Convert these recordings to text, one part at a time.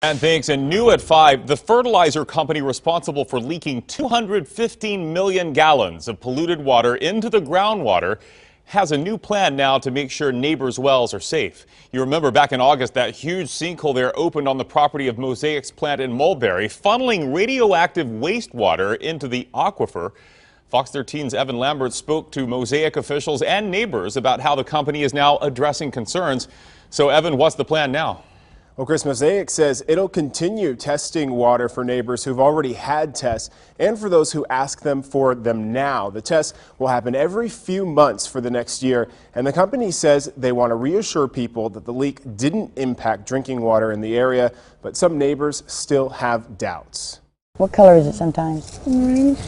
And thanks. And new at 5, the fertilizer company responsible for leaking 215 million gallons of polluted water into the groundwater has a new plan now to make sure neighbors' wells are safe. You remember back in August, that huge sinkhole there opened on the property of Mosaic's plant in Mulberry, funneling radioactive wastewater into the aquifer. Fox 13's Evan Lambert spoke to Mosaic officials and neighbors about how the company is now addressing concerns. So, Evan, what's the plan now? Well, Chris, Mosaic says it'll continue testing water for neighbors who've already had tests and for those who ask them for them now. The tests will happen every few months for the next year, and the company says they want to reassure people that the leak didn't impact drinking water in the area, but some neighbors still have doubts. What color is it sometimes? Orange.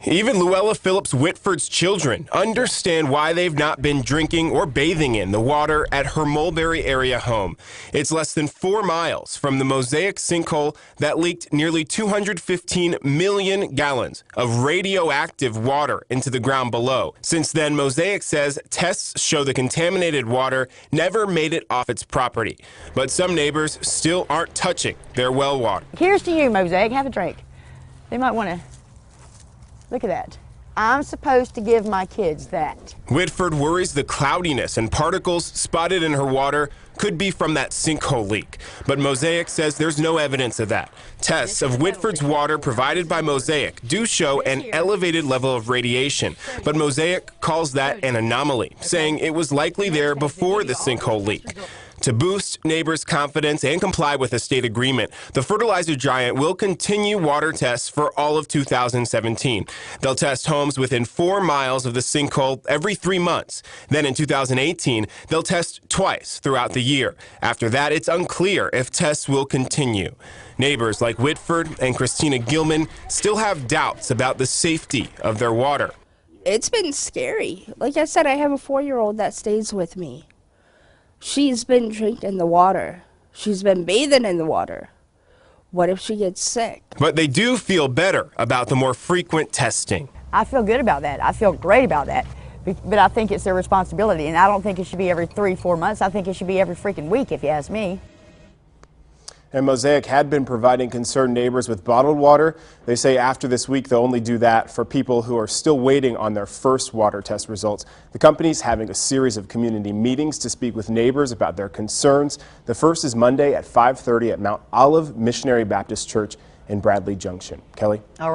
Even Louella Phillip's Whitford's children understand why they've not been drinking or bathing in the water at her Mulberry area home. It's less than 4 miles from the Mosaic sinkhole that leaked nearly 215 million gallons of radioactive water into the ground below. Since then, Mosaic says tests show the contaminated water never made it off its property. But some neighbors still aren't touching their well water. Here's to you, Mosaic. Have a drink. They might want to. Look at that. I'm supposed to give my kids that. Whitford worries the cloudiness and particles spotted in her water could be from that sinkhole leak. But Mosaic says there's no evidence of that. Tests of Whitford's water provided by Mosaic do show an elevated level of radiation. But Mosaic calls that an anomaly, saying it was likely there before the sinkhole leak. To boost neighbors' confidence and comply with a state agreement, the fertilizer giant will continue water tests for all of 2017. They'll test homes within 4 miles of the sinkhole every 3 months. Then in 2018, they'll test twice throughout the year. After that, it's unclear if tests will continue. Neighbors like Whitford and Christina Gilman still have doubts about the safety of their water. It's been scary. Like I said, I have a 4-year-old that stays with me. She's been drinking the water. She's been bathing in the water. What if she gets sick? But they do feel better about the more frequent testing. I feel good about that. I feel great about that. But I think it's their responsibility, and I don't think it should be every 3-4 months. I think it should be every freaking week, if you ask me. And Mosaic had been providing concerned neighbors with bottled water. They say after this week, they'll only do that for people who are still waiting on their first water test results. The company's having a series of community meetings to speak with neighbors about their concerns. The first is Monday at 5:30 at Mount Olive Missionary Baptist Church in Bradley Junction. Kelly? All right.